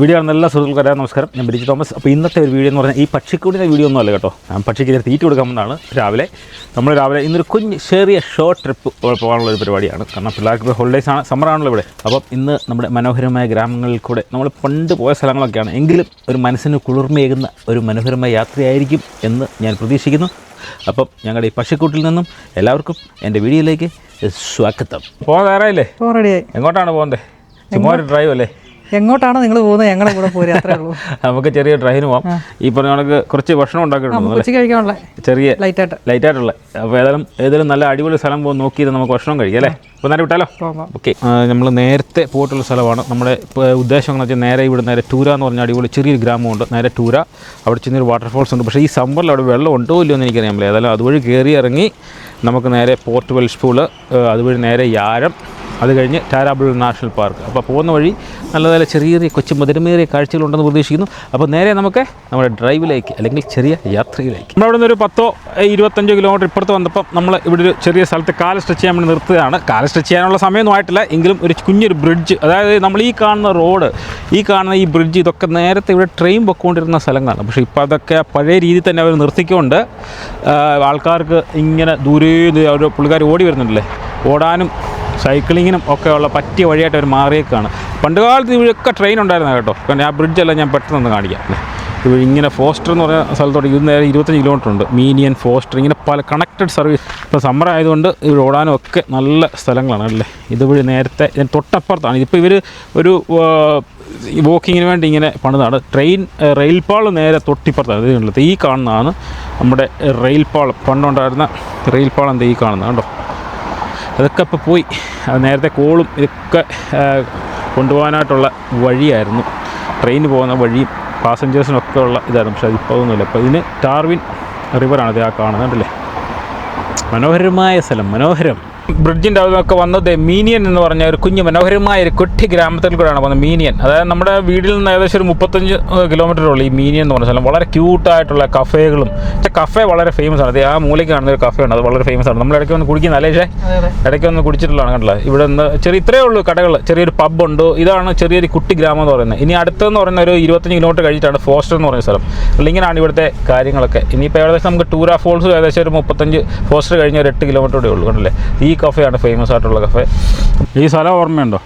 Video ആണ് എല്ലാ സുഹൃത്തുക്കൾക്കും നമസ്കാരം. ഞാൻ ബിജി തോമസ്. അപ്പോൾ ഇന്നത്തെ ഒരു വീഡിയോ എന്ന് പറഞ്ഞാൽ ഈ പക്ഷിക്കൂടിൻ്റെ വീഡിയോ ഒന്നും അല്ല കേട്ടോ. പക്ഷിക്ക് തീറ്റ കൊടുക്കാമെന്നാണ് രാവിലെ ഇന്നൊരു ചെറിയ ഷോർട്ട് ട്രിപ്പ് പോകാനുള്ള ഒരു പരിപാടിയാണ്. കാരണം പിള്ളേർക്ക് ഹോളിഡേയ്സ് ആണ്, സമ്മറാണല്ലോ ഇവിടെ. അപ്പം ഇന്ന് നമ്മുടെ മനോഹരമായ ഗ്രാമങ്ങളിൽ കൂടെ നമ്മൾ പണ്ട് പോയ സ്ഥലങ്ങളൊക്കെയാണ്, എങ്കിലും ഒരു മനസ്സിന് കുളിർമയേകുന്ന ഒരു മനോഹരമായ യാത്രയായിരിക്കും എന്ന് ഞാൻ പ്രതീക്ഷിക്കുന്നു. അപ്പം ഞങ്ങളുടെ ഈ പക്ഷിക്കൂട്ടിൽ നിന്നും എല്ലാവർക്കും എൻ്റെ വീഡിയോയിലേക്ക് സ്വാഗതം. പോകാൻ തയ്യാറായില്ലേ? എങ്ങോട്ടാണ് പോകുന്നത്? ചുമ്മാ ഒരു ഡ്രൈവ് അല്ലേ? എങ്ങോട്ടാണ് നിങ്ങൾ പോകുന്നത്? ഞങ്ങളെ കൂടെ പോരും, അത്രേ ഉള്ളൂ. നമുക്ക് ചെറിയ ഡ്രൈവിന് പോകാം. ഈ പറഞ്ഞ കണക്ക് കുറച്ച് ഭക്ഷണം ഉണ്ടാക്കിയിട്ടുണ്ട്, കഴിക്കാനുള്ള ചെറിയ ലൈറ്റായിട്ടുള്ള. അപ്പോൾ ഏതായാലും നല്ല അടിപൊളി സ്ഥലം പോകും നോക്കിയിട്ട് നമുക്ക് ഭക്ഷണം കഴിക്കാം അല്ലേ? അപ്പോൾ നേരെ വിട്ടാലോ? ഓക്കെ. നമ്മൾ നേരത്തെ പോയിട്ടുള്ള സ്ഥലമാണ്. നമ്മുടെ ഉദ്ദേശം എന്ന് വെച്ചാൽ നേരെ ഇവിടെ നേരെ ടൂര എന്ന് പറഞ്ഞാൽ അടിപൊളി ചെറിയൊരു ഗ്രാമമുണ്ട്. നേരെ ടൂര, അവിടെ ചെന്നൊരു വാട്ടർഫോൾസ് ഉണ്ട്. പക്ഷേ ഈ സമ്മറിൽ അവിടെ വെള്ളം ഉണ്ടോ ഇല്ലയോ എന്ന് എനിക്കറിയാൻ. ഏതായാലും അതുവഴി കയറി ഇറങ്ങി നമുക്ക് നേരെ പോർട്ട് വെൽസ്പൂള്, അതുവഴി നേരെ യാരം, അത് കഴിഞ്ഞ് ടാരാബിൾ നാഷണൽ പാർക്ക്. അപ്പോൾ പോകുന്ന വഴി നല്ല ചെറിയ കൊച്ചു മധുരമേറിയ കാഴ്ചകളുണ്ടെന്ന് പ്രതീക്ഷിക്കുന്നു. അപ്പോൾ നേരെ നമുക്ക് നമ്മുടെ ഡ്രൈവിലേക്ക് അല്ലെങ്കിൽ ചെറിയ യാത്രയിലേക്ക്. നമ്മളവിടെ നിന്ന് ഒരു 10-25 കിലോമീറ്റർ ഇപ്പുറത്ത് വന്നപ്പം നമ്മൾ ഇവിടെ ഒരു ചെറിയ സ്ഥലത്ത് കാല് സ്ട്രെച്ച് ചെയ്യാൻ വേണ്ടി നിർത്തുകയാണ്. കാല് സ്ട്രെച്ച് ചെയ്യാനുള്ള സമയമൊന്നും ആയിട്ടില്ല, എങ്കിലും ഒരു കുഞ്ഞൊരു ബ്രിഡ്ജ്, അതായത് നമ്മൾ ഈ കാണുന്ന റോഡ്, ഈ കാണുന്ന ഈ ബ്രിഡ്ജ്, ഇതൊക്കെ നേരത്തെ ഇവിടെ ട്രെയിൻ പൊയ്ക്കൊണ്ടിരുന്ന സ്ഥലങ്ങളാണ്. പക്ഷേ ഇപ്പോൾ അതൊക്കെ പഴയ രീതിയിൽ തന്നെ അവർ നിർത്തിക്കൊണ്ട് ആൾക്കാർക്ക് ഇങ്ങനെ ദൂരെ ഒരു പുള്ളിക്കാർ ഓടി വരുന്നുണ്ടല്ലേ, ഓടാനും സൈക്ലിങ്ങിനും ഒക്കെ ഉള്ള പറ്റിയ വഴിയായിട്ട് അവർ മാറിയേക്കാണ്. പണ്ട് കാലത്ത് ഇവിടെയൊക്കെ ട്രെയിൻ ഉണ്ടായിരുന്നു കേട്ടോ. കാരണം ആ ബ്രിഡ്ജെല്ലാം ഞാൻ പെട്ടെന്ന് കാണിക്കാം. ഇവിടെ ഇങ്ങനെ ഫോസ്റ്റർ എന്ന് പറഞ്ഞ സ്ഥലത്തോട്ട് ഇത് നേരെ 25 കിലോമീറ്റർ ഉണ്ട്. മീനിയൻ, ഫോസ്റ്റർ, ഇങ്ങനെ പല കണക്റ്റഡ് സർവീസ്. ഇപ്പോൾ സമ്മർ ആയതുകൊണ്ട് ഇവിടെ ഓടാനും ഒക്കെ നല്ല സ്ഥലങ്ങളാണ് അല്ലേ. ഇതുവഴി നേരത്തെ തൊട്ടപ്പുറത്താണ്. ഇതിപ്പോൾ ഇവർ ഒരു വോക്കിങ്ങിന് വേണ്ടി ഇങ്ങനെ പണിതാണ്. റെയിൽപാളം നേരെ തൊട്ടിപ്പുറത്താണ്. ഇതിനുള്ളത് ഈ കാണുന്നതാണ് നമ്മുടെ റെയിൽപാളം. പണ്ടുണ്ടായിരുന്ന റെയിൽപാളം ഈ കാണുന്നത് കണ്ടോ. അതൊക്കെ ഇപ്പോൾ പോയി. അത് നേരത്തെ കോളും ഇതൊക്കെ കൊണ്ടുപോകാനായിട്ടുള്ള വഴിയായിരുന്നു, ട്രെയിൻ പോകുന്ന വഴിയും പാസഞ്ചേഴ്സിനൊക്കെ ഉള്ള ഇതായിരുന്നു. പക്ഷേ അതിപ്പോൾ അതൊന്നുമില്ല. അപ്പോൾ ഇതിന് ടാർവിൻ റിവറാണ് ഇത് ആ കാണുന്നത് കണ്ടില്ലേ. മനോഹരമായ സ്ഥലം, മനോഹരം. ബ്രിഡ്ജിൻ്റെ അവിടെയൊക്കെ വന്നത് മീനിയൻ എന്ന് പറഞ്ഞ ഒരു കുഞ്ഞ് മനോഹരമായ ഒരു കൊട്ടി ഗ്രാമത്തിൽ കൂടെയാണ് പോകുന്നത്. മീനിയൻ, അതായത് നമ്മുടെ വീട്ടിൽ നിന്ന് ഏകദേശം ഒരു 35 കിലോമീറ്ററുള്ള ഈ മീനിയൻ എന്ന് പറഞ്ഞ സ്ഥലം. വളരെ ക്യൂട്ടായിട്ടുള്ള കഫേകളും, കഫേ വളരെ ഫേമസ് ആണ്. ആ മൂലയ്ക്ക് കാണുന്ന ഒരു കഫേ ഉണ്ട്, അത് വളരെ ഫേമസ് ആണ്. നമ്മൾ ഇടയ്ക്ക് വന്ന് കുടിക്കുന്നത് അല്ലേ? ഇടയ്ക്ക് വന്ന് കുടിച്ചിട്ടുള്ളതാണ് കണ്ടല്ലോ. ഇവിടെ നിന്ന് ഇത്രയേ ഉള്ളൂ കടകൾ, ചെറിയൊരു പബ്ബുണ്ട്. ഇതാണ് ചെറിയൊരു കുട്ടി ഗ്രാമം എന്ന് പറയുന്നത്. ഇനി അടുത്തെന്ന് പറയുന്ന ഒരു 25 കിലോമീറ്റർ കഴിഞ്ഞിട്ടാണ് ഫോസ്റ്റർ എന്ന് പറയുന്ന സ്ഥലം. ഇങ്ങനെയാണ് ഇവിടുത്തെ കാര്യങ്ങളൊക്കെ. ഇനിയിപ്പോൾ ഏകദേശം നമുക്ക് ടൂര ഫോൾസ് ഏകദേശം ഒരു 35, ഫോസ്റ്റർ കഴിഞ്ഞ ഒരു 8 കിലോമീറ്ററോടെ ഉള്ളൂ കണ്ടല്ലേ. ഈ കഫേയാണ് ഫേമസ് ആയിട്ടുള്ള കഫേ. ഈ സ്ഥലം ഓർമ്മയുണ്ടോ?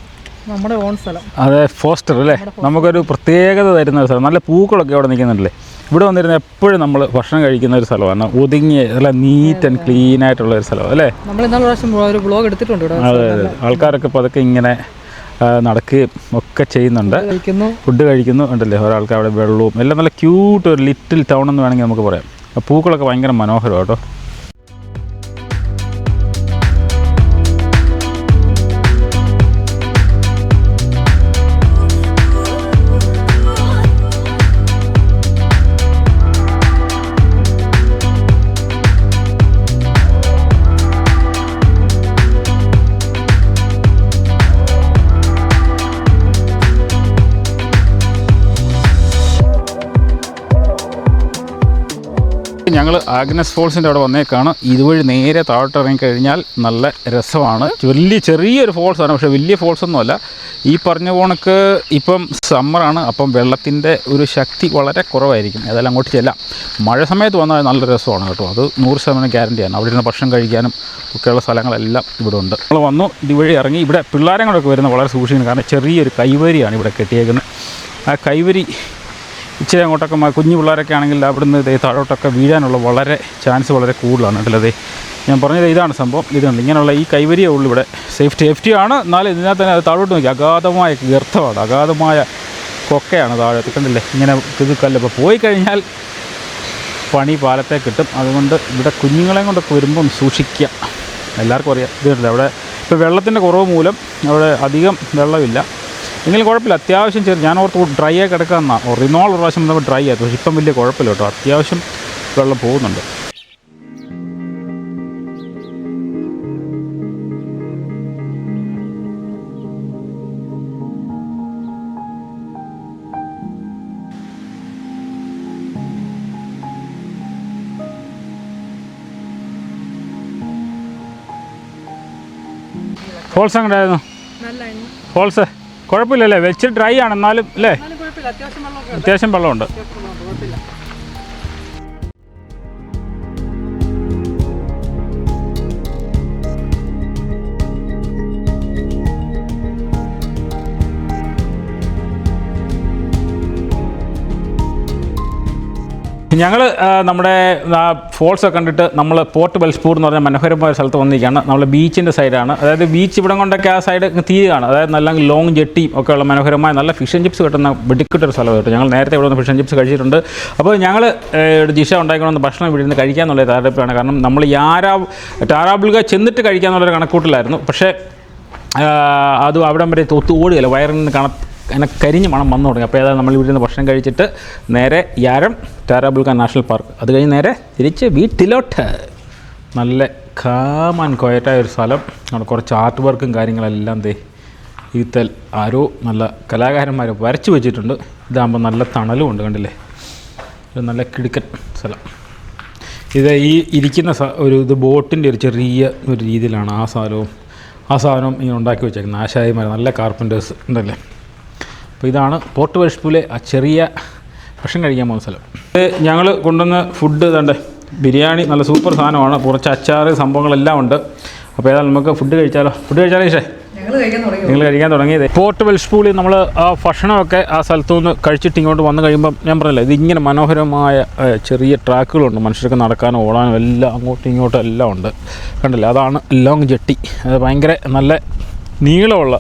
നമ്മുടെ ഓൺ സ്ഥലം. അതെ, ഫോസ്റ്റർ അല്ലേ. നമുക്കൊരു പ്രത്യേകത തരുന്ന ഒരു സ്ഥലം. നല്ല പൂക്കളൊക്കെ അവിടെ നിൽക്കുന്നുണ്ടല്ലേ. ഇവിടെ വന്നിരുന്ന എപ്പോഴും നമ്മൾ ഭക്ഷണം കഴിക്കുന്ന ഒരു സ്ഥലമാണ്. ഒതുങ്ങിയ നല്ല നീറ്റ് ആൻഡ് ക്ലീൻ ആയിട്ടുള്ള ഒരു സ്ഥലം അല്ലേ. ഒരു ബ്ലോഗ് എടുത്തിട്ടുണ്ട്. അതെ, ആൾക്കാരൊക്കെ ഇപ്പോൾ അതൊക്കെ ഇങ്ങനെ നടക്കുകയും ഒക്കെ ചെയ്യുന്നുണ്ട്. ഫുഡ് കഴിക്കുന്നു ഉണ്ടല്ലേ. ഒരാൾക്ക് അവിടെ വെള്ളവും എല്ലാം നല്ല ക്യൂട്ട് ഒരു ലിറ്റിൽ ടൗൺ എന്ന് വേണമെങ്കിൽ നമുക്ക് പറയാം. പൂക്കളൊക്കെ ഭയങ്കര മനോഹരമാണ് കേട്ടോ. ഞങ്ങൾ ആഗ്നസ് ഫോൾസിൻ്റെ അവിടെ വന്നേക്കാണ്. ഇതുവഴി നേരെ താഴോട്ട് ഇറങ്ങിക്കഴിഞ്ഞാൽ നല്ല രസമാണ്. ചെറിയൊരു ഫോൾസാണ്, പക്ഷേ വലിയ ഫോൾസൊന്നുമല്ല. ഈ പറഞ്ഞ പോണക്ക് ഇപ്പം സമ്മറാണ്, അപ്പം വെള്ളത്തിൻ്റെ ഒരു ശക്തി വളരെ കുറവായിരിക്കും. ഏതായാലും അങ്ങോട്ട് ചെല്ലാം. മഴ സമയത്ത് വന്നാൽ നല്ല രസമാണ് കേട്ടോ. അത് 100% ഗ്യാരണ്ടിയാണ്. അവിടെ ഇരുന്ന് ഭക്ഷണം കഴിക്കാനും ഒക്കെയുള്ള സ്ഥലങ്ങളെല്ലാം ഇവിടെ ഉണ്ട്. നമ്മൾ വന്നു, ഇതുവഴി ഇറങ്ങി. ഇവിടെ പിള്ളേരങ്ങളൊക്കെ വരുന്നത് വളരെ സൂക്ഷിക്കുന്നു. കാരണം ചെറിയൊരു കൈവരിയാണ് ഇവിടെ കെട്ടിയേക്കുന്നത്. ആ കൈവരി ഇച്ചിരി അങ്ങോട്ടൊക്കെ കുഞ്ഞു പിള്ളേരൊക്കെ ആണെങ്കിൽ അവിടുന്ന് താഴോട്ടൊക്കെ വീഴാനുള്ള ചാൻസ് വളരെ കൂടുതലാണ് കേട്ടോ. അതെ, ഞാൻ പറഞ്ഞത് ഇതാണ് സംഭവം. ഇതുണ്ട് ഇങ്ങനെയുള്ള ഈ കൈവരിയേ ഉള്ളൂ ഇവിടെ. സേഫ്റ്റിയാണ്. എന്നാലും ഇതിനകത്ത് തന്നെ അത് താഴോട്ട് നോക്കി അഗാധമായ ഗർത്തമാണ്, അഗാധമായ കൊക്കയാണ് താഴെ കണ്ടില്ലേ. ഇങ്ങനെ കല്ല് ഇപ്പോൾ പോയി കഴിഞ്ഞാൽ പണി പാലത്തെ കിട്ടും. അതുകൊണ്ട് ഇവിടെ കുഞ്ഞുങ്ങളെയും കൊണ്ടൊക്കെ വരുമ്പം സൂക്ഷിക്കുക. എല്ലാവർക്കും അറിയാം. ഇതുണ്ട് അവിടെ ഇപ്പോൾ വെള്ളത്തിൻ്റെ കുറവ് മൂലം അവിടെ അധികം വെള്ളമില്ല, എങ്കിലും കുഴപ്പമില്ല. അത്യാവശ്യം ഞാൻ ഓർത്ത് ഡ്രൈ ആയി കിടക്കാമെന്നാണ്. റിനോൾ ഒരു പ്രാവശ്യം നമ്മൾ ഡ്രൈ ആയിരുന്നു, പക്ഷേ ഇപ്പം വലിയ കുഴപ്പമില്ല കേട്ടോ. അത്യാവശ്യം വെള്ളം പോകുന്നുണ്ട്. ഫോൾസ് എങ്ങനെയായിരുന്നു? ഫോൾസ് കുഴപ്പമില്ലല്ലേ, വെച്ച് ഡ്രൈ ആണ് എന്നാലും അല്ലേ. അത്യാവശ്യം വെള്ളമുണ്ട്. ഞങ്ങൾ നമ്മുടെ ഫോൾസൊക്കെ കണ്ടിട്ട് നമ്മൾ പോർട്ട് ബെൽസ്പൂർ എന്ന് പറഞ്ഞ മനോഹരമായ സ്ഥലത്ത് വന്നിരിക്കുകയാണ്. നമ്മൾ ബീച്ചിൻ്റെ സൈഡാണ്. അതായത് ബീച്ച് ഇവിടം കൊണ്ടൊക്കെ ആ സൈഡ് തീരുകയാണ്. അതായത് നല്ല ലോങ് ജെട്ടിയും ഒക്കെ ഉള്ള മനോഹരമായ നല്ല ഫിഷ് ആൻഡ് ചിപ്സ് കിട്ടുന്ന വെടിക്കിട്ടൊരു സ്ഥലം കേട്ടോ. ഞങ്ങൾ നേരത്തെ ഇവിടെ നിന്ന് ഫിഷ് ആൻഡ് ചിപ്സ് കഴിച്ചിട്ടുണ്ട്. അപ്പോൾ ഞങ്ങൾ ജിഷ ഉണ്ടാക്കണമെന്ന് ഭക്ഷണം ഇവിടെ നിന്ന് കഴിക്കാമെന്നുള്ള താല്പര്യമാണ്. കാരണം നമ്മൾ ടാറാബുൾഗ ചെന്നിട്ട് കഴിക്കാമെന്നുള്ളൊരു കണക്കൂട്ടിലായിരുന്നു. പക്ഷേ അത് അവിടം വരെ ഓടുകയല്ല, വയറിൽ നിന്ന് അങ്ങനെ കരിഞ്ഞ് മണം വന്നു തുടങ്ങി. അപ്പോൾ ഏതായാലും നമ്മൾ ഇവിടെ നിന്ന് ഭക്ഷണം കഴിച്ചിട്ട് നേരെ യാരം ടാറാബുൾഗ നാഷണൽ പാർക്ക്, അത് കഴിഞ്ഞ് നേരെ തിരിച്ച് വീട്ടിലോട്ട്. നല്ല കാമാൻ കോയറ്റായ ഒരു സ്ഥലം. അവിടെ കുറച്ച് ആർട്ട് വർക്കും കാര്യങ്ങളെല്ലാം ഈത്തൽ ആരോ നല്ല കലാകാരന്മാർ വരച്ച് വെച്ചിട്ടുണ്ട്. ഇതാകുമ്പോൾ നല്ല തണലും ഉണ്ട്, കണ്ടില്ലേ? ഇത് നല്ല കിടുക്കൻ സ്ഥലം. ഇത് ഈ ഇരിക്കുന്ന ഇത് ബോട്ടിൻ്റെ ഒരു ചെറിയ ഒരു രീതിയിലാണ് ആ സാധനവും ഇങ്ങനെ ഉണ്ടാക്കി വെച്ചേക്കുന്നത്. ആശാരിമാർ നല്ല കാർപ്പൻറ്റേഴ്സ് ഉണ്ടല്ലേ. അപ്പോൾ ഇതാണ് പോർട്ട് ബെൽസ്പൂരിലെ ആ ചെറിയ ഭക്ഷണം കഴിക്കാൻ പോകുന്ന സ്ഥലം. ഞങ്ങൾ കൊണ്ടുവന്ന ഫുഡ് ഇതുണ്ട്, ബിരിയാണി നല്ല സൂപ്പർ സാധനമാണ്. കുറച്ച് അച്ചാറ് സംഭവങ്ങളെല്ലാം ഉണ്ട്. അപ്പോൾ ഏതായാലും നമുക്ക് ഫുഡ് കഴിച്ചാലോ ഇഷേ? നിങ്ങൾ കഴിക്കാൻ തുടങ്ങിയത് പോർട്ട് ബെൽസ്പൂരിൽ നമ്മൾ ആ ഭക്ഷണമൊക്കെ ആ സ്ഥലത്തു നിന്ന് കഴിച്ചിട്ട് ഇങ്ങോട്ട് വന്നു കഴിയുമ്പം ഞാൻ പറഞ്ഞില്ല, ഇതിങ്ങനെ മനോഹരമായ ചെറിയ ട്രാക്കുകളുണ്ട്. മനുഷ്യർക്ക് നടക്കാനും ഓടാനും എല്ലാം അങ്ങോട്ടും ഇങ്ങോട്ടും എല്ലാം ഉണ്ട്, കണ്ടില്ലേ? അതാണ് ലോങ് ജെട്ടി. അത് ഭയങ്കര നല്ല നീളമുള്ള,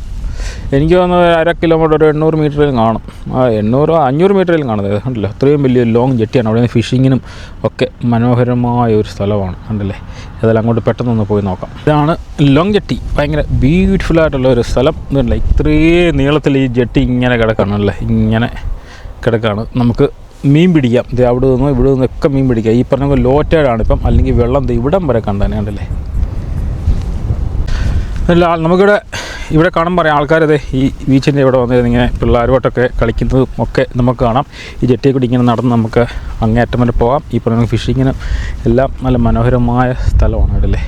എനിക്ക് തോന്നുന്നത് 1/2 കിലോമീറ്റർ, ഒരു 800 മീറ്ററിലും കാണും. 500 മീറ്ററിലും കാണുന്നത് കണ്ടില്ലേ? അത്രയും വലിയ ലോങ് ജെട്ടിയാണ്. അവിടെ ഫിഷിങ്ങിനും ഒക്കെ മനോഹരമായ ഒരു സ്ഥലമാണ്, കണ്ടില്ലേ? ഏതായാലും അങ്ങോട്ട് പെട്ടെന്നൊന്ന് പോയി നോക്കാം. ഇതാണ് ലോങ് ജെട്ടി. ഭയങ്കര ബ്യൂട്ടിഫുള്ളായിട്ടുള്ള ഒരു സ്ഥലം. ഇതല്ല, ഇത്രയും നീളത്തിൽ ഈ ജെട്ടി ഇങ്ങനെ കിടക്കുകയാണല്ലേ, ഇങ്ങനെ കിടക്കുകയാണ്. നമുക്ക് മീൻ പിടിക്കാം. ഇത് അവിടെ നിന്നും ഇവിടെ നിന്നൊക്കെ മീൻ പിടിക്കാം. ഈ പറഞ്ഞ ലോറ്റേഡാണ് ഇപ്പം, അല്ലെങ്കിൽ വെള്ളം ഇവിടം വരെ കണ്ടാനെ, കണ്ടില്ലേ? അല്ല, ഇവിടെ കാണാൻ പറയാം ആൾക്കാരത് ഈ ബീച്ചിൻ്റെ ഇവിടെ വന്നിരുന്ന് ഇങ്ങനെ പിള്ളേരുമായിട്ടൊക്കെ കളിക്കുന്നതും ഒക്കെ നമുക്ക് കാണാം. ഈ ജെട്ടിയെ കൂടി ഇങ്ങനെ നടന്ന് നമുക്ക് അങ്ങേയറ്റം വരെ പോകാം. ഈ പറഞ്ഞ ഫിഷിങ്ങിനും എല്ലാം നല്ല മനോഹരമായ സ്ഥലമാണ് ഇവിടെ അല്ലേ.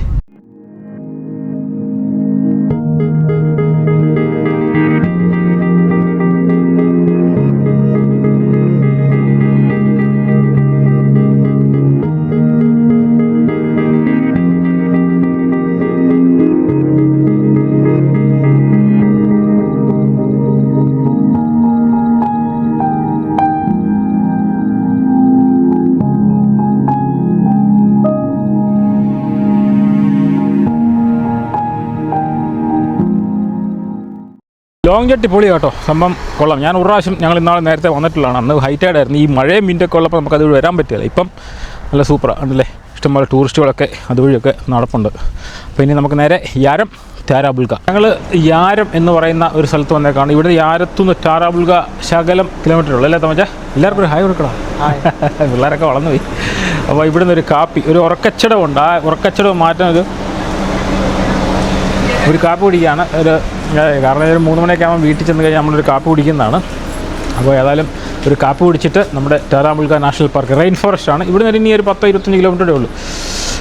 ലോങ് ജെട്ടി പൊളി കേട്ടോ, സംഭവം കൊള്ളാം. ഞാൻ ഒരു പ്രാവശ്യം ഞങ്ങൾ ഇന്നാളെ നേരത്തെ വന്നിട്ടുള്ളതാണ്. അന്ന് ഹൈറ്റൈഡായിരുന്നു. ഈ മഴയും മിൻ്റൊക്കെ ഉള്ളപ്പോൾ നമുക്ക് അതുവഴി വരാൻ പറ്റില്ല. ഇപ്പം നല്ല സൂപ്പറാണ്, ഉണ്ടല്ലേ? ഇഷ്ടംപോലെ ടൂറിസ്റ്റുകളൊക്കെ അതുവഴിയൊക്കെ നടപ്പുണ്ട്. അപ്പോൾ ഇനി നമുക്ക് നേരെ യാരം ടാറാബുൾഗ. ഞങ്ങൾ യാരം എന്ന് പറയുന്ന ഒരു സ്ഥലത്ത് വന്നേക്കാണ്. ഇവിടെ യാരത്തുനിന്ന് ടാറാബുൾഗ ശകലം കിലോമീറ്റർ ഉള്ളൂ അല്ലേ തമച്ച? എല്ലാവർക്കും ഒരു ഹായ് കൊടുക്കണം. പിള്ളേരൊക്കെ വളർന്നു പോയി. അപ്പോൾ ഇവിടുന്ന് ഒരു കാപ്പി, ഒരു ഉറക്കച്ചടവുണ്ട്. ആ ഉറക്കച്ചടവ് മാറ്റാൻ ഒരു കാപ്പി കുടിക്കുകയാണ്. കാരണം ഒരു 3 മണിയൊക്കെ ആകുമ്പോൾ വീട്ടിൽ ചെന്ന് കഴിഞ്ഞാൽ നമ്മളൊരു കാപ്പി കുടിക്കുന്നതാണ്. അപ്പോൾ ഏതായാലും ഒരു കാപ്പി കുടിച്ചിട്ട് നമ്മുടെ ടാറാബുൾഗ നാഷണൽ പാർക്ക്, റെയിൻ ഫോറസ്റ്റ് ആണ്. ഇവിടെ നിന്ന് ഇനി ഒരു 10-25 കിലോമീറ്ററേ ഉള്ളൂ.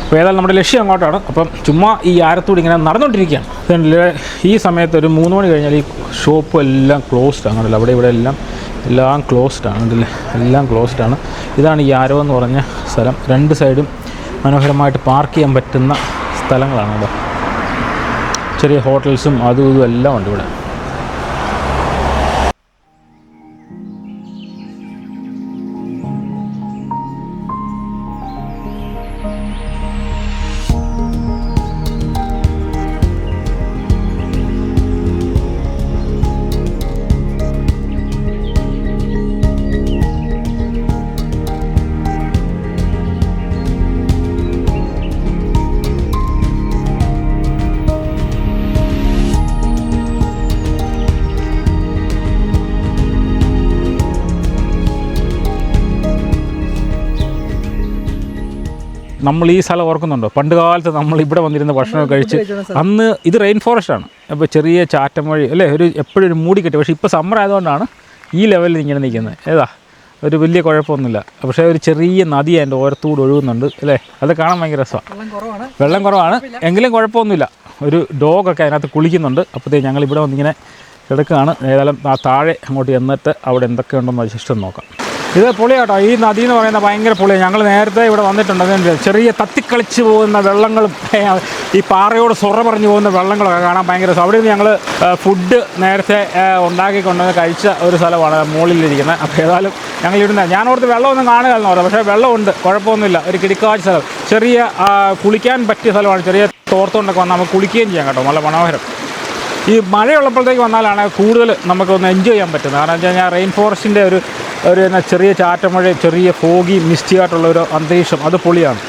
അപ്പോൾ ഏതായാലും നമ്മുടെ ലക്ഷ്യം അങ്ങോട്ടാണ്. അപ്പം ചുമ്മാ ഈ ആരത്തൂടി ഇങ്ങനെ നടന്നുകൊണ്ടിരിക്കുകയാണ്. ഈ സമയത്ത് ഒരു 3 മണി കഴിഞ്ഞാൽ ഈ ഷോപ്പും എല്ലാം ക്ലോസ്ഡ് ആണല്ലോ. അവിടെ ഇവിടെ എല്ലാം ക്ലോസ്ഡ് ആണ്, ഉണ്ടല്ലേ? എല്ലാം ക്ലോസ്ഡ് ആണ്. ഇതാണ് ഈ യാരോ എന്ന് പറഞ്ഞ സ്ഥലം. 2 സൈഡും മനോഹരമായിട്ട് പാർക്ക് ചെയ്യാൻ പറ്റുന്ന സ്ഥലങ്ങളാണ് അവിടെ. ചെറിയ ഹോട്ടൽസും അതും ഇതും എല്ലാം ഉണ്ട് ഇവിടെ. നമ്മൾ ഈ സ്ഥലം ഓർക്കുന്നുണ്ടോ? പണ്ട് കാലത്ത് നമ്മൾ ഇവിടെ വന്നിരുന്ന ഭക്ഷണമൊക്കെ കഴിച്ച് അന്ന് ഇത് റെയിൻ ഫോറസ്റ്റ് ആണ്. അപ്പോൾ ചെറിയ ചാറ്റം വഴി അല്ലേ, എപ്പോഴും ഒരു മൂടി കെട്ടി. പക്ഷേ ഇപ്പോൾ സമ്മർ ആയതുകൊണ്ടാണ് ഈ ലെവലിൽ ഇങ്ങനെ നിൽക്കുന്നത്. ഒരു വലിയ കുഴപ്പമൊന്നുമില്ല. പക്ഷേ ഒരു ചെറിയ നദി അതിൻ്റെ ഓരത്തൂടെ ഒഴുകുന്നുണ്ട് അല്ലേ, അത് കാണാൻ ഭയങ്കര രസമാണ്. വെള്ളം കുറവാണ് എങ്കിലും കുഴപ്പമൊന്നുമില്ല. ഒരു ഡോഗൊക്കെ അതിനകത്ത് കുളിക്കുന്നുണ്ട്. അപ്പോഴത്തേക്ക് ഞങ്ങൾ ഇവിടെ വന്നിങ്ങനെ കിടക്കുകയാണ്. ഏതായാലും ആ താഴെ അങ്ങോട്ട് ചെന്നിട്ട് അവിടെ എന്തൊക്കെ ഉണ്ടെന്ന് ഇഷ്ടം നോക്കാം. ഇത് പൊളിയാട്ടോ, ഈ നദി എന്ന് പറയുന്നത് ഭയങ്കര പൊളിയാണ്. ഞങ്ങൾ നേരത്തെ ഇവിടെ വന്നിട്ടുണ്ട്. അതിൻ്റെ ചെറിയ തത്തിക്കളിച്ച് പോകുന്ന വെള്ളങ്ങളും ഈ പാറയോട് സൊറ പറഞ്ഞു പോകുന്ന വെള്ളങ്ങളൊക്കെ കാണാൻ ഭയങ്കര രസം. അവിടെ നിന്ന് ഞങ്ങൾ ഫുഡ് നേരത്തെ ഉണ്ടാക്കിക്കൊണ്ടുവന്ന് കഴിച്ച ഒരു സ്ഥലമാണ് മുകളിലിരിക്കുന്നത്. അപ്പോൾ ഏതായാലും ഞങ്ങൾ ഇവിടുന്ന് ഞാനോർത്ത് വെള്ളമൊന്നും കാണുകയെന്ന് പറയാം, പക്ഷേ വെള്ളമുണ്ട്, കുഴപ്പമൊന്നുമില്ല. ഒരു കിടക്കാച്ച സ്ഥലം, ചെറിയ കുളിക്കാൻ പറ്റിയ സ്ഥലമാണ്. ചെറിയ തോർത്തുകൊണ്ടൊക്കെ വന്നാൽ നമുക്ക് കുളിക്കുകയും ചെയ്യാം കേട്ടോ, നല്ല മനോഹരം. ഈ മഴയുള്ളപ്പോഴത്തേക്ക് വന്നാലാണ് കൂടുതൽ നമുക്കൊന്ന് എൻജോയ് ചെയ്യാൻ പറ്റുന്നത്. കാരണം വെച്ച് കഴിഞ്ഞാൽ റെയിൻ ഫോറസ്റ്റിൻ്റെ ഒരു ചെറിയ ചാറ്റമഴ, ചെറിയ ഫോഗി മിസ്റ്റി ആയിട്ടുള്ള ഒരു അന്തരീക്ഷം, അത് പൊളിയാണ്,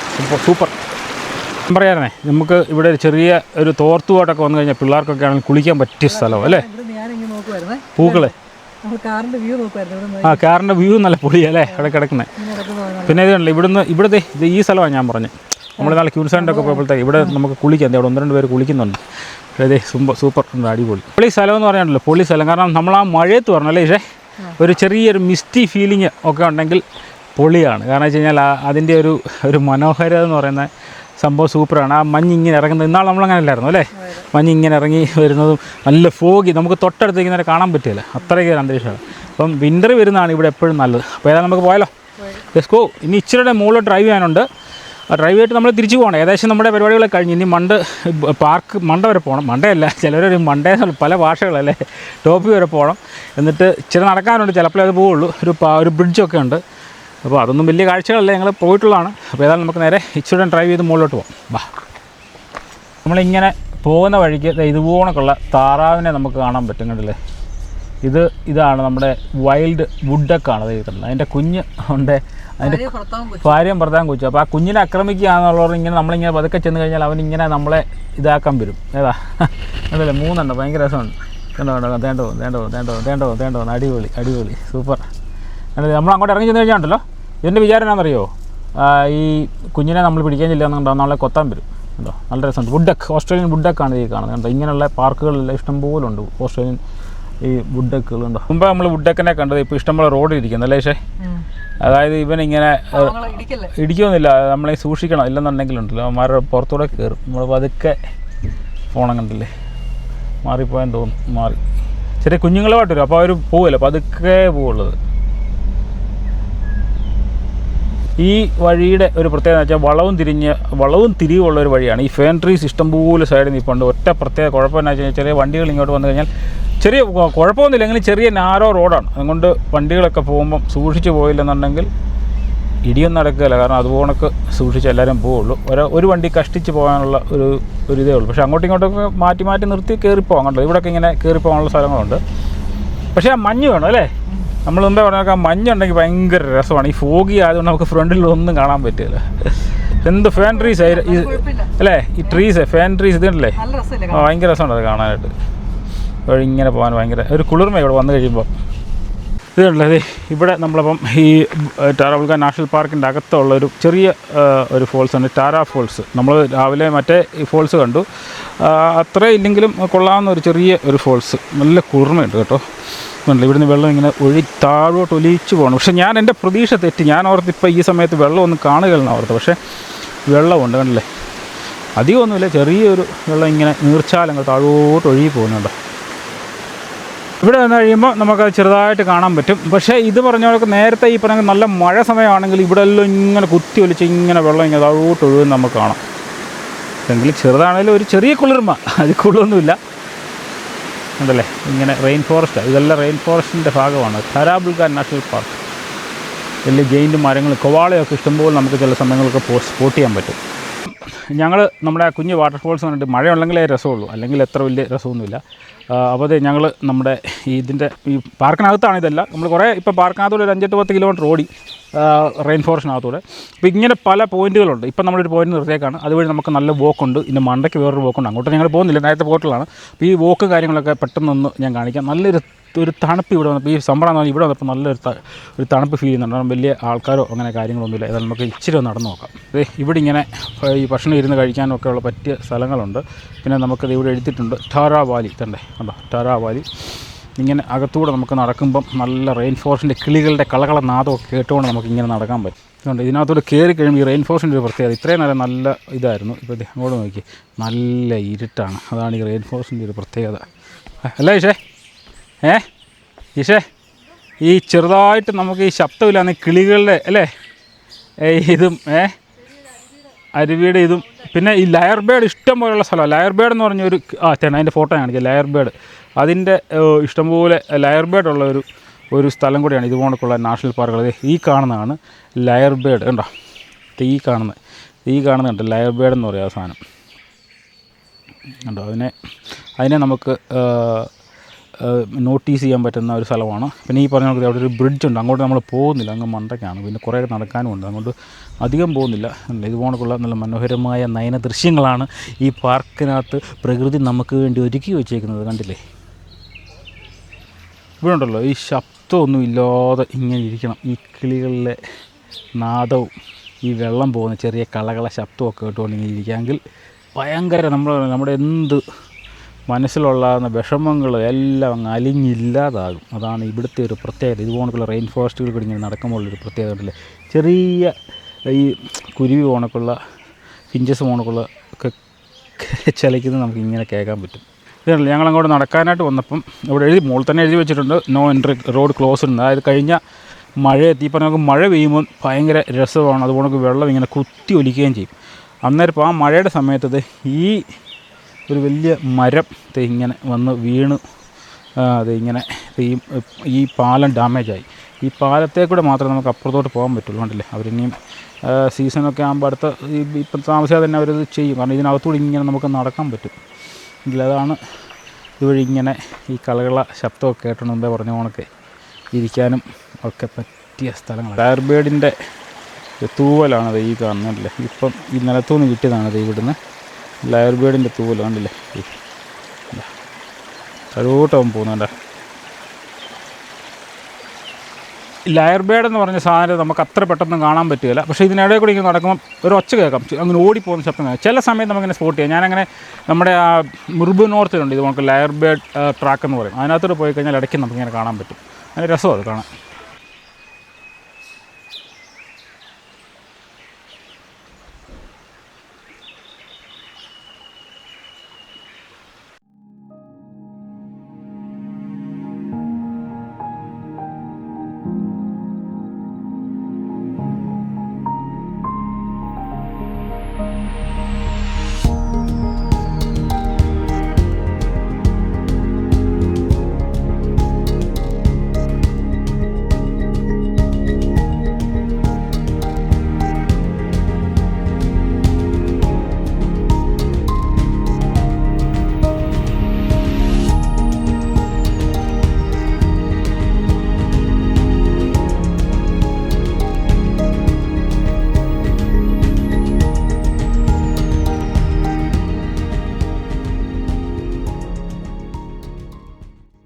സൂപ്പർ. പറയാനേ നമുക്ക് ഇവിടെ ഒരു ചെറിയ ഒരു തോർത്തുപാട്ടൊക്കെ വന്നു കഴിഞ്ഞാൽ പിള്ളേർക്കൊക്കെ ആണെങ്കിൽ കുളിക്കാൻ പറ്റിയ സ്ഥലം അല്ലേ. പൂക്കളെ കാറിൻ്റെ വ്യൂ നല്ല പൊളിയല്ലേ അവിടെ കിടക്കുന്നത്. പിന്നെ ഇതുണ്ടല്ലോ ഇവിടുത്തെ ഇത് ഈ സ്ഥലമാണ് ഞാൻ പറഞ്ഞത്. നമ്മൾ നാളെ ക്യൂൻസാൻഡൊക്കെ പോയപ്പോഴത്തേക്ക് ഇവിടെ നമുക്ക് കുളിക്കാം. അവിടെ 1-2 പേര് കുളിക്കുന്നുണ്ട്. അതെ, സൂപ്പർ അടിപൊളി പൊളി സ്ഥലം എന്ന് പറയാനുള്ളൂ, പൊളി സ്ഥലം. കാരണം നമ്മൾ ആ മഴയത്ത് പറഞ്ഞല്ലേ പക്ഷേ ഒരു ചെറിയൊരു മിസ്റ്റി ഫീലിംഗ് ഒക്കെ ഉണ്ടെങ്കിൽ പൊളിയാണ്. കാരണം വെച്ച് കഴിഞ്ഞാൽ അതിൻ്റെ ഒരു മനോഹരത എന്ന് പറയുന്ന സംഭവം സൂപ്പറാണ്. ആ മഞ്ഞിങ്ങനെ ഇറങ്ങുന്നത്, ഇന്നാൾ നമ്മളങ്ങനെ അല്ലായിരുന്നു അല്ലേ, മഞ്ഞിങ്ങനെ ഇറങ്ങി വരുന്നതും നല്ല ഫോഗി, നമുക്ക് തൊട്ടടുത്തേക്ക് നേരെ കാണാൻ പറ്റില്ല, അത്രയ്ക്ക് അന്തരീക്ഷമാണ്. അപ്പം വിൻ്റർ വരുന്നതാണ് ഇവിടെ എപ്പോഴും നല്ലത്. അപ്പോൾ ഏതായാലും നമുക്ക് പോയാലോ, ലെറ്റ്സ് ഗോ. ഇനി ഇച്ചിരിയുടെ മുകളിൽ ഡ്രൈവ് ചെയ്യാനുണ്ട്. ആ ഡ്രൈവ് ചെയ്തിട്ട് നമ്മൾ തിരിച്ചു പോകണം. ഏകദേശം നമ്മുടെ പരിപാടികളൊക്കെ കഴിഞ്ഞ് ഇനി മണ്ട വരെ പോകണം. മണ്ടയല്ല, ചിലരൊരു മണ്ടേ പല ഭാഷകളല്ലേ, ടോപ്പ് വരെ പോകണം. എന്നിട്ട് ഇച്ചിരി നടക്കാനുണ്ട്, ചിലപ്പോഴേ അത് പോവുള്ളൂ. ഒരു ബ്രിഡ്ജൊക്കെ ഉണ്ട്. അപ്പോൾ അതൊന്നും വലിയ കാഴ്ചകളല്ല, ഞങ്ങൾ പോയിട്ടുള്ളതാണ്. അപ്പോൾ ഏതായാലും നമുക്ക് നേരെ ഇച്ചിരി ഡ്രൈവ് ചെയ്ത് മുകളിലോട്ട് പോകാം. വാ, നമ്മളിങ്ങനെ പോകുന്ന വഴിക്ക് ഇതുപോണക്കുള്ള താറാവിനെ നമുക്ക് കാണാൻ പറ്റും, കണ്ടില്ലേ. ഇതാണ് നമ്മുടെ വൈൽഡ് വുഡൊക്കെയാണ് അത് ചെയ്തിട്ടുള്ളത്. അതിൻ്റെ കുഞ്ഞ് ഉണ്ട്, അതിൻ്റെ ഭാര്യയും ഭർത്താവും കുച്ചു. അപ്പോൾ ആ കുഞ്ഞിനെ ആക്രമിക്കുക എന്നുള്ളവർ ഇങ്ങനെ നമ്മളിങ്ങനെ പതുക്കെ ചെന്ന് കഴിഞ്ഞാൽ അവനിങ്ങനെ നമ്മളെ ഇതാക്കാൻ വരും. ഏതാ അതല്ലേ, 3 ഭയങ്കര രസമുണ്ട്. തേണ്ടോ അടിപൊളി സൂപ്പർ. നമ്മൾ അങ്ങോട്ട് ഇറങ്ങി ചെന്ന് കഴിഞ്ഞാണ്ടല്ലോ, ഇതിൻ്റെ വിചാരം എന്നാണെന്നറിയോ, ഈ കുഞ്ഞിനെ നമ്മൾ പിടിക്കാൻ ചെല്ലുന്നുണ്ടോ നമ്മളെ കൊത്താൻ വരും. കേട്ടോ, നല്ല രസമുണ്ട്. വുഡക്ക്, ഓസ്ട്രേലിയൻ വുഡക്കാണ് ഈ കാണുന്നത്. കണ്ടോ, ഇങ്ങനെയുള്ള പാർക്കുകളെല്ലാം ഇഷ്ടംപോലെ ഉണ്ട് ഓസ്ട്രേലിയൻ ഈ വുഡക്കുകളുണ്ടോ. മുമ്പ് നമ്മൾ വുഡക്കിനെ കണ്ടത്, ഇപ്പോൾ ഇഷ്ടംപോലെ റോഡിൽ ഇരിക്കുന്നത് അല്ലേ. അതായത് ഇവനിങ്ങനെ ഇടിക്കൊന്നുമില്ല, നമ്മളെ സൂക്ഷിക്കണം, ഇല്ലെന്നുണ്ടെങ്കിലുണ്ടല്ലോ അവന്മാരുടെ പുറത്തൂടെ കയറും. നമ്മൾ പതുക്കെ പോണം, കണ്ടില്ലേ, മാറിപ്പോയാൻ തോന്നും. മാറി ചെറിയ കുഞ്ഞുങ്ങളുമായിട്ട് വരും, അപ്പോൾ അവർ പോവില്ല, പതുക്കെ പോവുള്ളത്. ഈ വഴിയുടെ ഒരു പ്രത്യേകത വെച്ചാൽ വളവും തിരിവുള്ള ഒരു വഴിയാണ്. ഈ ഫേൺ ട്രീസ് ഇഷ്ടംപോലെ സൈഡിൽ നിൽപ്പുണ്ട്. ഒറ്റ പ്രത്യേക കുഴപ്പമെന്ന് വെച്ച് കഴിഞ്ഞാൽ ചെറിയ വണ്ടികൾ ഇങ്ങോട്ട് വന്നു കഴിഞ്ഞാൽ ചെറിയ കുഴപ്പമൊന്നുമില്ല, എങ്കിലും ചെറിയ നാരോ റോഡാണ്. അതുകൊണ്ട് വണ്ടികളൊക്കെ പോകുമ്പം സൂക്ഷിച്ച് പോയില്ലെന്നുണ്ടെങ്കിൽ ഇടിയൊന്നും നടക്കുകയില്ല. കാരണം അതുപോണക്ക് സൂക്ഷിച്ച് എല്ലാവരും പോവുള്ളൂ. ഒരു വണ്ടി കഷ്ടിച്ച് പോകാനുള്ള ഒരു ഇതേ ഉള്ളൂ. പക്ഷേ അങ്ങോട്ടും ഇങ്ങോട്ടൊക്കെ മാറ്റി നിർത്തി കയറിപ്പോകാം. കണ്ടോ, ഇവിടെയൊക്കെ ഇങ്ങനെ കയറിപ്പോകാനുള്ള സ്ഥലങ്ങളുണ്ട്. പക്ഷേ ആ മഞ്ഞ് വേണം അല്ലേ. നമ്മൾ മുമ്പേ പറഞ്ഞാൽ ആ മഞ്ഞുണ്ടെങ്കിൽ ഭയങ്കര രസമാണ്. ഈ ഫോഗി ആയതുകൊണ്ട് നമുക്ക് ഫ്രണ്ടിലൊന്നും കാണാൻ പറ്റില്ല. എന്ത് ഫാൻ ട്രീസ് അല്ലേ, ഈ ട്രീസ് ഫാൻ ട്രീസ് ഇതുണ്ടല്ലേ, ഭയങ്കര രസമുണ്ട് അത് കാണാനായിട്ട്. ഇങ്ങനെ പോകാൻ ഭയങ്കര ഒരു കുളിർമ ഇവിടെ വന്നു കഴിയുമ്പോൾ. ഇതുള്ളത് ഇവിടെ നമ്മളപ്പം ഈ ടാരാബുൾഗ നാഷണൽ പാർക്കിൻ്റെ അകത്തുള്ള ഒരു ചെറിയ ഒരു ഫോൾസാണ് ടാരാ ഫോൾസ്. നമ്മൾ രാവിലെ മറ്റേ ഈ ഫോൾസ് കണ്ടു, അത്ര ഇല്ലെങ്കിലും കൊള്ളാവുന്ന ഒരു ചെറിയ ഒരു ഫോൾസ്. നല്ല കുളിർമയുണ്ട് കേട്ടോ. ഇവിടുന്ന് വെള്ളം ഇങ്ങനെ താഴോട്ട് ഒലിച്ച് പോകണം. പക്ഷേ ഞാൻ എൻ്റെ പ്രതീക്ഷ തെറ്റി. ഞാൻ ഓർത്ത് ഇപ്പോൾ ഈ സമയത്ത് വെള്ളം ഒന്നും കാണുകയെന്ന് ഓർത്ത്. പക്ഷേ വെള്ളമുണ്ട്, കണ്ടില്ലേ. അധികമൊന്നുമില്ല, ചെറിയൊരു വെള്ളം ഇങ്ങനെ നീർച്ചാലങ്ങൾ താഴോട്ട് ഒഴുകി പോകുന്നുണ്ട്. ഇവിടെ വന്നു കഴിയുമ്പോൾ നമുക്കത് ചെറുതായിട്ട് കാണാൻ പറ്റും. പക്ഷേ ഇത് പറഞ്ഞവർക്ക് നേരത്തെ ഈ പറഞ്ഞ നല്ല മഴ സമയമാണെങ്കിൽ ഇവിടെ എല്ലാം ഇങ്ങനെ കുത്തി ഒലിച്ച് ഇങ്ങനെ വെള്ളം ഇങ്ങനെ താഴോട്ട് ഒഴുകുന്ന നമുക്ക് കാണാം. എങ്കിലും ചെറുതാണെങ്കിലും ഒരു ചെറിയ കുളിർമ, അത് കൂടുതലൊന്നുമില്ല. ഉണ്ടല്ലേ, ഇങ്ങനെ റെയിൻ ഫോറസ്റ്റാണ്. ഇതെല്ലാം റെയിൻ ഫോറസ്റ്റിൻ്റെ ഭാഗമാണ്. ടാരാബുൾഗ നാഷണൽ പാർക്ക്. വലിയ ജെയിൻ്റ് മരങ്ങൾ, കൊവാളയൊക്കെ ഇഷ്ടംപോലെ നമുക്ക് ചില സമയങ്ങളൊക്കെ സ്പോട്ട് ചെയ്യാൻ പറ്റും. ഞങ്ങൾ നമ്മുടെ കുഞ്ഞ് വാട്ടർഫോൾസ് കണ്ടിട്ട് മഴയുണ്ടെങ്കിലേ രസമുള്ളൂ, അല്ലെങ്കിൽ എത്ര വലിയ രസമൊന്നുമില്ല. അപ്പോൾ അത് ഞങ്ങൾ നമ്മുടെ ഇതിൻ്റെ ഈ പാർക്കിനകത്താണ് ഇതെല്ലാം. നമ്മൾ കുറേ ഇപ്പോൾ പാർക്കിനകത്തൂടെ ഒരു 5-10 കിലോമീറ്റർ ഓടി റെയിൻ ഫോറസ്റ്റിനകത്തൂടെ. അപ്പോൾ ഇങ്ങനെ പല പോയിൻറ്റുകളുണ്ട്. ഇപ്പം നമ്മളൊരു പോയിൻ്റ് നിർത്തിയേക്കാണ്. അതുവഴി നമുക്ക് നല്ല വോക്കുണ്ട്. ഇതിൻ്റെ മണ്ടയ്ക്ക് വേറൊരു വോക്കുണ്ട്. അങ്ങോട്ട് ഞങ്ങൾ പോകുന്നില്ല, നേരത്തെ പോയിട്ടുള്ളതാണ്. അപ്പോൾ ഈ വോക്ക് കാര്യങ്ങളൊക്കെ പെട്ടെന്നൊന്ന് ഞാൻ കാണിക്കാം. നല്ലൊരു തണുപ്പ് ഇവിടെ വന്നപ്പോൾ, ഈ സംഭവം ഇവിടെ വന്നപ്പോൾ നല്ലൊരു തണുപ്പ് ഫീൽ ചെയ്യുന്നുണ്ട്. വലിയ ആൾക്കാരോ അങ്ങനെ കാര്യങ്ങളൊന്നുമില്ല. ഏതായാലും നമുക്ക് ഇച്ചിരി ഒന്ന് നടന്നു നോക്കാം. ഇവിടെ ഇങ്ങനെ ഈ ഭക്ഷണം ഇരുന്ന് കഴിക്കാനൊക്കെ ഉള്ള പറ്റിയ സ്ഥലങ്ങളുണ്ട്. പിന്നെ നമുക്കത് ഇവിടെ എഴുതിയിട്ടുണ്ട് ടാരാ വാലി തന്നെ, കണ്ടോ, ടാരാ വാലി. ഇങ്ങനെ അകത്തൂടെ നമുക്ക് നടക്കുമ്പം നല്ല റെയിൻ ഫോറസ്റ്റിൻ്റെ കിളികളുടെ കളകള നാദമൊക്കെ കേട്ടുകൊണ്ട് നമുക്ക് ഇങ്ങനെ നടക്കാൻ പറ്റും. അതുകൊണ്ട് ഇതിനകത്തൂടെ കയറി കഴിയുമ്പോൾ ഈ റെയിൻ ഫോറസ്റ്റിൻ്റെ ഒരു പ്രത്യേകത. ഇത്രയും നേരം നല്ല ഇതായിരുന്നു, ഇപ്പോൾ അങ്ങോട്ട് നോക്കി നല്ല ഇരുട്ടാണ്. അതാണ് ഈ റെയിൻ ഫോറസ്റ്റിൻ്റെ ഒരു പ്രത്യേകത അല്ലേ. പക്ഷേ ഈശേ ഈ ചെറുതായിട്ട് നമുക്ക് ഈ ശബ്ദമില്ലാന്ന് കിളികളുടെ അല്ലേ ഇതും അരുവിയുടെ ഇതും പിന്നെ ഈ ലയർ ബേഡ് ഇഷ്ടം പോലെയുള്ള സ്ഥലമാണ്. ലയർ ബേഡ് എന്ന് പറഞ്ഞൊരു അതിൻ്റെ ഫോട്ടോ കാണിക്കുക. ലയർ ബേഡ് അതിൻ്റെ ഇഷ്ടംപോലെ ലയർ ബേഡ് ഉള്ള ഒരു സ്ഥലം കൂടിയാണ് ഇതുപോലുള്ള നാഷണൽ പാർക്കുകൾ. ഈ കാണുന്നതാണ് ലയർ ബേഡ് കണ്ടോ. ഈ കാണുന്നുണ്ട് ലയർ ബേഡ് എന്ന് പറയുക സാധനം കണ്ടോ. അതിനെ നമുക്ക് നോട്ടീസ് ചെയ്യാൻ പറ്റുന്ന ഒരു സ്ഥലമാണ്. പിന്നെ ഈ പറഞ്ഞ അവിടെ ഒരു ബ്രിഡ്ജ് ഉണ്ട്, അങ്ങോട്ട് നമ്മൾ പോകുന്നില്ല, അങ്ങ് മണ്ടയ്ക്കാണ്. പിന്നെ കുറേ നടക്കാനും ഉണ്ട്, അങ്ങോട്ട് അധികം പോകുന്നില്ല. ഇതുപോലുള്ള നല്ല മനോഹരമായ നയന ദൃശ്യങ്ങളാണ് ഈ പാർക്കിനകത്ത് പ്രകൃതി നമുക്ക് വേണ്ടി ഒരുക്കി വെച്ചേക്കുന്നത്. കണ്ടില്ലേ, ഇവിടെ ഉണ്ടല്ലോ ഈ ശബ്ദമൊന്നും ഇല്ലാതെ ഇങ്ങനെ ഇരിക്കണം. ഈ കിളികളിലെ നാദവും ഈ വെള്ളം പോകുന്ന ചെറിയ കളകള ശബ്ദമൊക്കെ കേട്ടുകൊണ്ട് ഇങ്ങനെ ഇരിക്കാമെങ്കിൽ ഭയങ്കര നമ്മുടെ എന്ത് മനസ്സിലുള്ള വിഷമങ്ങൾ എല്ലാം അങ്ങ് അലിഞ്ഞില്ലാതാകും. അതാണ് ഇവിടുത്തെ ഒരു പ്രത്യേകത. ഇതുപോലുള്ള റെയിൻ ഫോറസ്റ്റുകൾ കൂടി ഇങ്ങനെ നടക്കുമ്പോഴുള്ളൊരു പ്രത്യേകത ഉണ്ടല്ലേ. ചെറിയ ഈ കുരുവി പോണക്കുള്ള ഫിഞ്ചസ് പോണക്കുള്ള ഒക്കെ ചലിക്കുന്നത് നമുക്ക് ഇങ്ങനെ കേൾക്കാൻ പറ്റും. ഇതല്ല ഞങ്ങളങ്ങോട്ട് നടക്കാനായിട്ട് വന്നപ്പം ഇവിടെ മുകളിൽ തന്നെ എഴുതി വെച്ചിട്ടുണ്ട് നോ എൻട്രി, റോഡ് ക്ലോസ് ഉണ്ട്. അതായത് കഴിഞ്ഞ മഴ എത്തി പറഞ്ഞാൽ നമുക്ക് മഴ പെയ്യുമ്പോൾ ഭയങ്കര രസമാണ്. അതുപോലെ വെള്ളം ഇങ്ങനെ കുത്തി ഒലിക്കുകയും ചെയ്യും. അന്നേരം ഇപ്പോൾ ആ മഴയുടെ സമയത്തത് ഈ ഒരു വലിയ മരം ഇങ്ങനെ വന്ന് വീണ് അതിങ്ങനെ ഈ പാലം ഡാമേജായി. ഈ പാലത്തെ കൂടെ മാത്രമേ നമുക്ക് അപ്പുറത്തോട്ട് പോകാൻ പറ്റുള്ളൂ. കണ്ടില്ലേ, അവരിനിയും സീസണൊക്കെ ആകുമ്പോൾ അടുത്ത ഇപ്പം താമസിയാതെ തന്നെ അവരത് ചെയ്യും. കാരണം ഇതിനകത്തൂടെ ഇങ്ങനെ നമുക്ക് നടക്കാൻ പറ്റും. അതാണ് ഇതുവഴി ഇങ്ങനെ ഈ കളകള ശബ്ദമൊക്കെ കേട്ടോണ്ട് മുമ്പേ പറഞ്ഞ കണക്കെ ഇരിക്കാനും ഒക്കെ പറ്റിയ സ്ഥലങ്ങളാണ്. ലയർ ബേഡിൻ്റെ തൂവലാണത് ഈ കാണുന്നതല്ലേ. ഇപ്പം ഈ നിലത്തുനിന്ന് കിട്ടിയതാണത് ഇവിടുന്ന് ലയർ ബേഡിൻ്റെ തൂവൽ കണ്ടില്ലേ. തഴോട്ടാവും പോകുന്നുണ്ട്. ലയർ ബേഡ് എന്ന് പറഞ്ഞ സാധനം നമുക്ക് അത്ര പെട്ടെന്ന് കാണാൻ പറ്റുകയില്ല. പക്ഷേ ഇതിനിടയിൽ കൂടി ഇങ്ങനെ നടക്കുമ്പോൾ ഒരു ഒച്ച കേൾക്കാം, അങ്ങനെ ഓടിപ്പോകുന്ന ശബ്ദം കേൾക്കാം. ചില സമയത്ത് നമുക്കിങ്ങനെ സ്പോട്ട് ചെയ്യാം. ഞാനങ്ങനെ നമ്മുടെ ആ മുർബ് നോർത്തിലുണ്ട് ഇത് നമുക്ക് ലയർ ബേഡ് ട്രാക്ക് എന്ന് പറയും. അതിനകത്തോട്ട് പോയി കഴിഞ്ഞാൽ ഇടയ്ക്ക് നമുക്കിങ്ങനെ കാണാൻ പറ്റും. അതിന് രസമാണ് അത് കാണാൻ.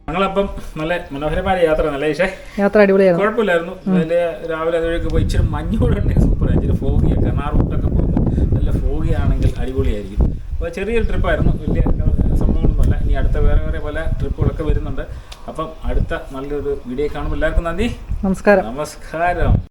ഞങ്ങളപ്പം നല്ല മനോഹരമായ യാത്ര. നല്ല യാത്ര അടിപൊളിയായിരുന്നു, കുഴപ്പമില്ലായിരുന്നു. അതിൽ രാവിലെ അതുവഴിക്ക് പോയി ഇച്ചിരി മഞ്ഞോടെ ഉണ്ടെങ്കിൽ സൂപ്പറായി. ഇച്ചിരി ഫോഗിയൊക്കെ ആ റൂട്ടൊക്കെ പോകുമ്പോൾ നല്ല ഫോഗിയാണെങ്കിൽ അടിപൊളിയായിരിക്കും. അപ്പോൾ ചെറിയൊരു ട്രിപ്പായിരുന്നു, വലിയ സംഭവങ്ങളൊന്നുമല്ല. ഇനി അടുത്ത വേറെ പല ട്രിപ്പുകളൊക്കെ വരുന്നുണ്ട്. അപ്പം അടുത്ത നല്ലൊരു വീഡിയോ കാണുമ്പോൾ എല്ലാവർക്കും നന്ദി, നമസ്കാരം.